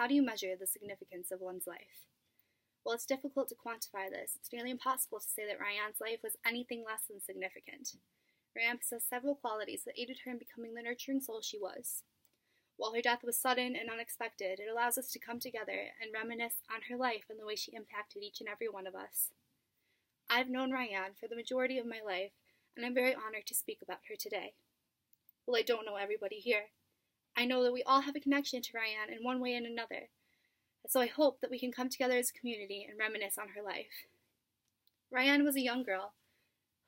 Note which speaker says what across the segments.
Speaker 1: how do you measure the significance of one's life? While it's difficult to quantify this, it's nearly impossible to say that Ryanne's life was anything less than significant. Ryanne possessed several qualities that aided her in becoming the nurturing soul she was. While her death was sudden and unexpected, it allows us to come together and reminisce on her life and the way she impacted each and every one of us. I've known Ryanne for the majority of my life, and I'm very honored to speak about her today. Well, I don't know everybody here. I know that we all have a connection to Ryanne in one way and another, so I hope that we can come together as a community and reminisce on her life. Ryanne was a young girl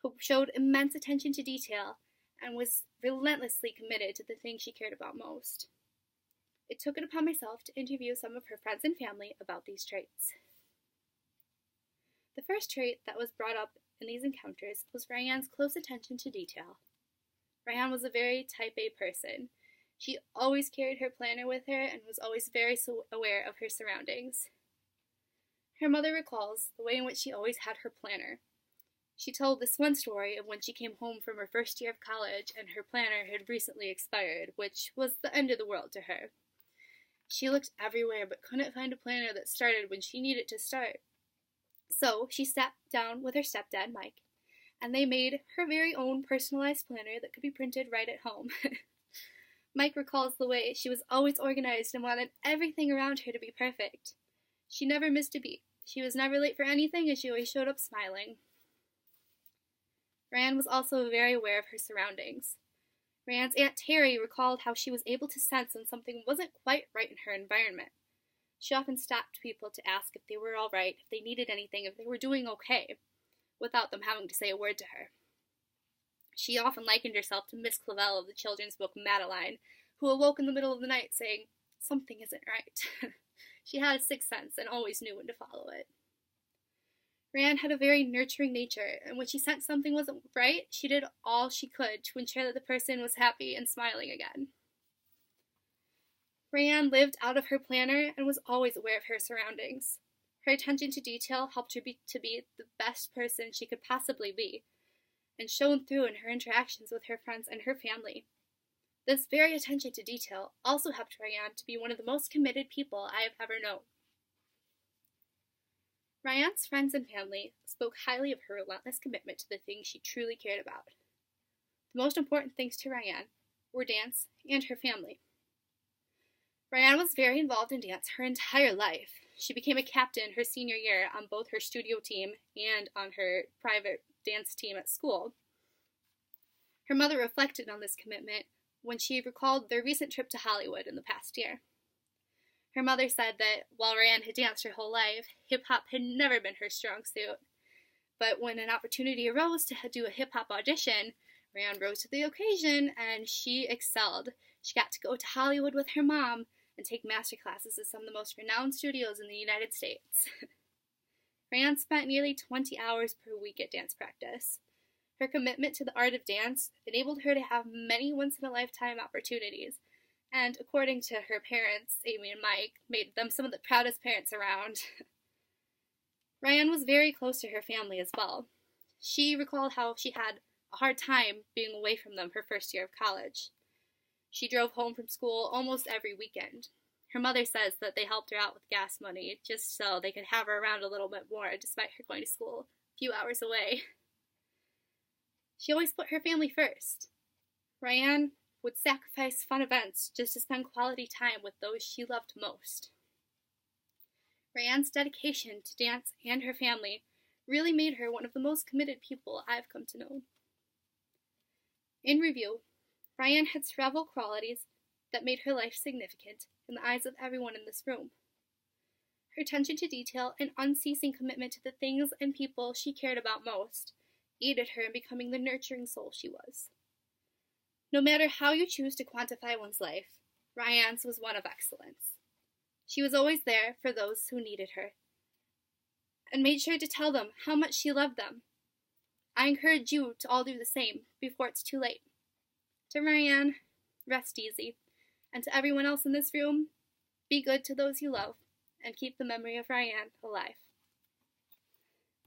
Speaker 1: who showed immense attention to detail and was relentlessly committed to the things she cared about most. It took it upon myself to interview some of her friends and family about these traits. The first trait that was brought up in these encounters was Ryanne's close attention to detail. Ryanne was a very type A person. She always carried her planner with her and was always very aware of her surroundings. Her mother recalls the way in which she always had her planner. She told this one story of when she came home from her first year of college and her planner had recently expired, which was the end of the world to her. She looked everywhere but couldn't find a planner that started when she needed to start. So she sat down with her stepdad, Mike, and they made her very own personalized planner that could be printed right at home. Mike recalls the way she was always organized and wanted everything around her to be perfect. She never missed a beat. She was never late for anything, and she always showed up smiling. Ryanne was also very aware of her surroundings. Ryanne's Aunt Terry recalled how she was able to sense when something wasn't quite right in her environment. She often stopped people to ask if they were all right, if they needed anything, if they were doing okay, without them having to say a word to her. She often likened herself to Miss Clavel of the children's book Madeline, who awoke in the middle of the night saying, "Something isn't right." She had a sixth sense and always knew when to follow it. Ryanne had a very nurturing nature, and when she sensed something wasn't right, she did all she could to ensure that the person was happy and smiling again. Ryanne lived out of her planner and was always aware of her surroundings. Her attention to detail helped her to be the best person she could possibly be, and shone through in her interactions with her friends and her family. This very attention to detail also helped Ryanne to be one of the most committed people I have ever known. Ryanne's friends and family spoke highly of her relentless commitment to the things she truly cared about. The most important things to Ryanne were dance and her family. Ryanne was very involved in dance her entire life. She became a captain her senior year on both her studio team and on her private dance team at school. Her mother reflected on this commitment when she recalled their recent trip to Hollywood in the past year. Her mother said that while Ryanne had danced her whole life, hip-hop had never been her strong suit. But when an opportunity arose to do a hip-hop audition, Ryanne rose to the occasion and she excelled. She got to go to Hollywood with her mom and take master classes at some of the most renowned studios in the United States. Ryanne spent nearly 20 hours per week at dance practice. Her commitment to the art of dance enabled her to have many once-in-a-lifetime opportunities, and according to her parents, Amy and Mike, made them some of the proudest parents around. Ryanne was very close to her family as well. She recalled how she had a hard time being away from them her first year of college. She drove home from school almost every weekend. Her mother says that they helped her out with gas money just so they could have her around a little bit more despite her going to school a few hours away. She always put her family first. Ryanne would sacrifice fun events just to spend quality time with those she loved most. Ryanne's dedication to dance and her family really made her one of the most committed people I've come to know. In review, Ryanne had several qualities that made her life significant in the eyes of everyone in this room. Her attention to detail and unceasing commitment to the things and people she cared about most aided her in becoming the nurturing soul she was. No matter how you choose to quantify one's life, Ryanne's was one of excellence. She was always there for those who needed her, and made sure to tell them how much she loved them. I encourage you to all do the same before it's too late. To Ryanne, rest easy, and to everyone else in this room, be good to those you love, and keep the memory of Ryanne alive.